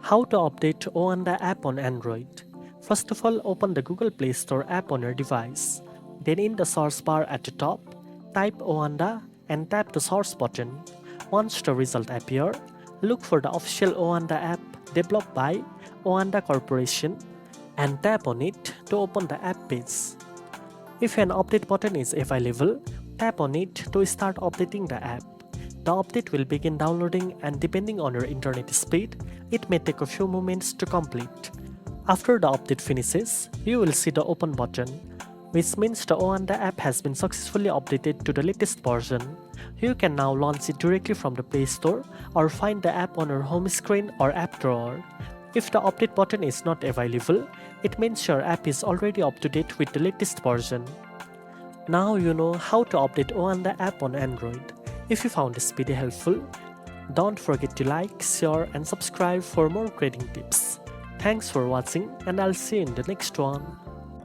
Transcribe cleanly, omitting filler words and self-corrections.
How to update OANDA app on Android. First of all, open the Google Play Store app on your device. Then in the search bar at the top, type OANDA and tap the search button. Once the result appears, look for the official OANDA app developed by OANDA Corporation and tap on it to open the app page. If an update button is available, tap on it to start updating the app. The update will begin downloading, and depending on your internet speed, it may take a few moments to complete. After the update finishes, you will see the open button, which means the OANDA app has been successfully updated to the latest version. You can now launch it directly from the Play Store or find the app on your home screen or app drawer. If the update button is not available, it means your app is already up to date with the latest version. Now you know how to update OANDA app on Android. If you found this video helpful, don't forget to like, share and subscribe for more trading tips. Thanks for watching, and I'll see you in the next one.